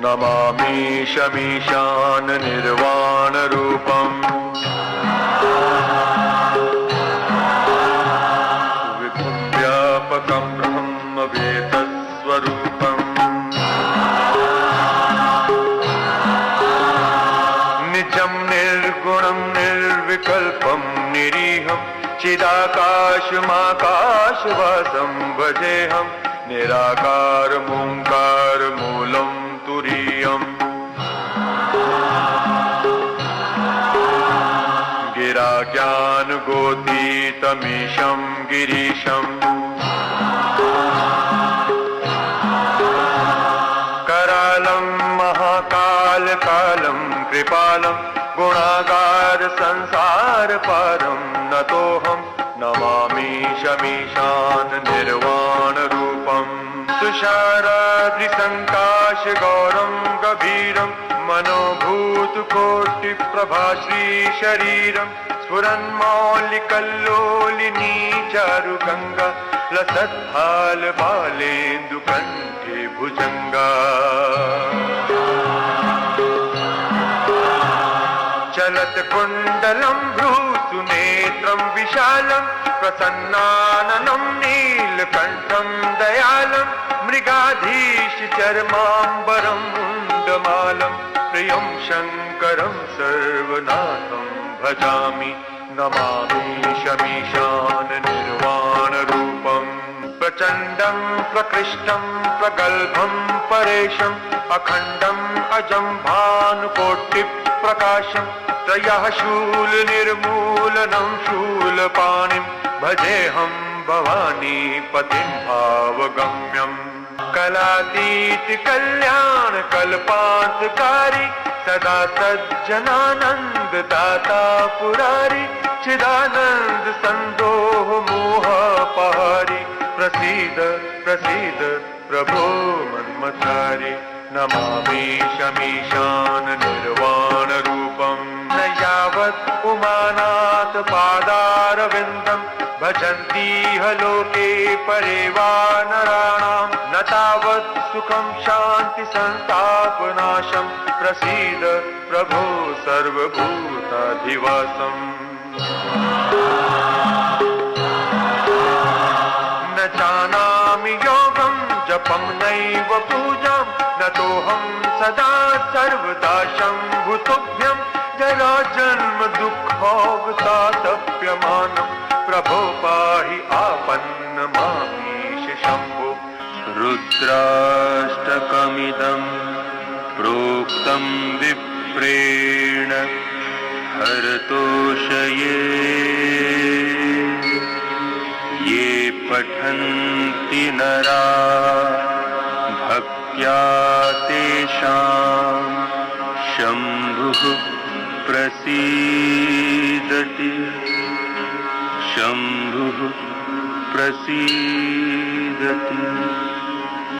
नमामि शमीशान निर्वाण रूपम् विभुव्यापकं ब्रह्म वेदस्वरूपम् निजं निर्गुणं निर्विकल्पं निरीहं चिदाकाशमाकाशवासं भजेऽहं निराकारमोङ्कारमूलं तुरीयम् गिराज्ञानगोतीतमीशं गिरीशम् करालं महाकालकालं कृपालं गुणागार संसारपारं नतोऽहं नमामि शमीशान निर्वाण रूपम् तुषाराद्रिसङ्काशगौरं गभीरं मनोभूतकोटिप्रभाश्री शरीरं स्फुरन्मौलिकल्लोलिनी चारुगङ्गा लसद्भालबालेन्दुकण्ठे भुजङ्गा चलत्कुण्डलं भ्रूसुनेत्रं विशालं प्रसन्नाननं नीलकण्ठं दयालं मृगाधीशचर्माम्बरं मुण्डमालं प्रियं शङ्करं सर्वनाथं भजामि नमामि शमीशान निर्वाण रूपम् प्रचण्डं प्रकृष्टं प्रगल्भं परेशम् अखण्डम् अजं भानुकोटिप्रकाशं त्रयः शूलनिर्मूलनं शूलपाणिं भजेऽहं भवानीपतिं भावगम्यम् कलातीत कल्याण कल्पान्तकारी सदा सज्जनानन्ददाता पुरारी चिदानन्द सन्दोह मोहपहारी प्रसीद प्रसीद प्रभो मन्मथारी नमामि शमीशान निर्वाण रूपम् न यावत् उमानाथ पादारविन्दं भजन्तीह लोके परे वा नराणां न तावत् सुखं शान्ति संतापनाशं प्रसीद प्रभो सर्वभूताधिवासम् न जानामि योगं जपं नैव पूजां नतोऽहं सदा सर्वदा शम्भुतुभ्यं जरा जन्म दुःखोगतातप्यमानं प्रभो पाहि आपन्नमामीश शम्भो रुद्राष्टकमिदं प्रोक्तं विप्रेण हरतोषये ये पठन्ति नरा भक्त्या तेषां शम्भुः प्रसीदति शम्भुः प्रसीदति।